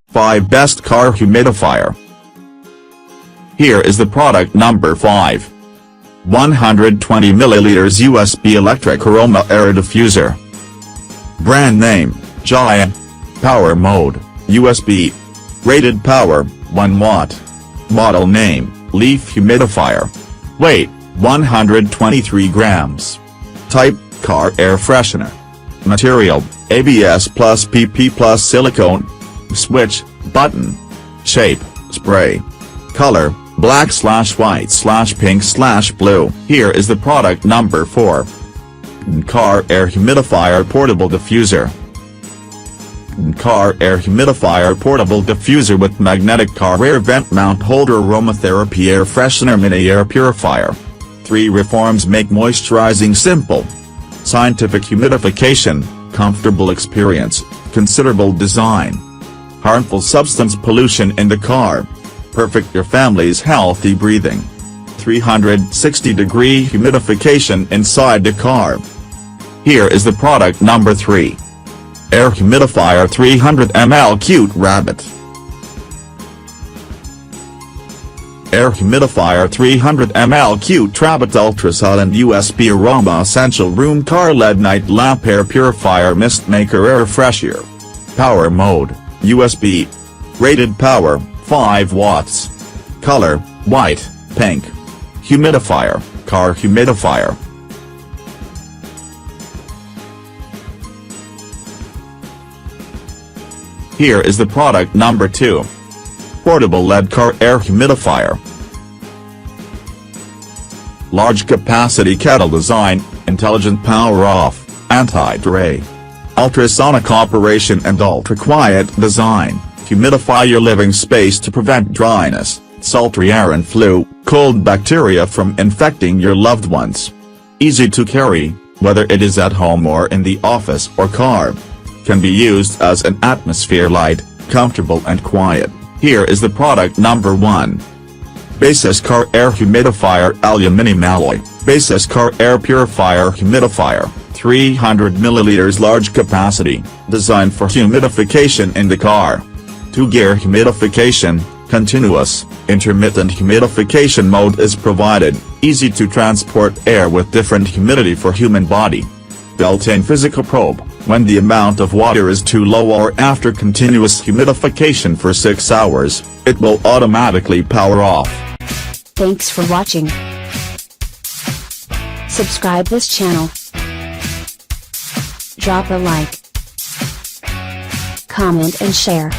5 Best Car Humidifier. Here is the product number 5. 120 ml USB Electric Aroma Air Diffuser. Brand name, Giant. Power mode, USB. Rated power, 1 watt. Model name, Leaf Humidifier. Weight, 123 grams. Type, car air freshener. Material, ABS plus PP plus silicone. Switch, button. Shape, spray. Color, black/white/pink/blue. Here is the product number 4. Car Air Humidifier Portable Diffuser. Car Air Humidifier Portable Diffuser with Magnetic Car Air Vent Mount Holder Aromatherapy Air Freshener Mini Air Purifier. 3 reforms make moisturizing simple. Scientific humidification, comfortable experience, considerable design. Harmful substance pollution in the car. Perfect your family's healthy breathing. 360-degree humidification inside the car. Here is the product number 3. Air Humidifier 300 ml Cute Rabbit. Air Humidifier 300 ml Cute Rabbit Ultra Silent USB Aroma Essential Room Car LED Night Lamp Air Purifier Mist Maker Air Fresher. Power mode, USB. Rated power, 5 watts. Color, white, pink. Humidifier, Car Humidifier. Here is the product number 2. Portable LED Car Air Humidifier. Large capacity kettle design, intelligent power off, anti-dray. Ultrasonic operation and ultra-quiet design. Humidify your living space to prevent dryness, sultry air and flu, cold bacteria from infecting your loved ones. Easy to carry, whether it is at home or in the office or car. Can be used as an atmosphere light, comfortable and quiet. Here is the product number 1. Baseus Car Air Humidifier Aluminium Alloy. Baseus Car Air Purifier Humidifier, 300 ml large capacity, designed for humidification in the car. 2-gear humidification, continuous, intermittent humidification mode is provided, easy to transport air with different humidity for human body. Built-in physical probe, when the amount of water is too low or after continuous humidification for 6 hours, it will automatically power off. Thanks for watching. Subscribe this channel. Drop a like, comment and share.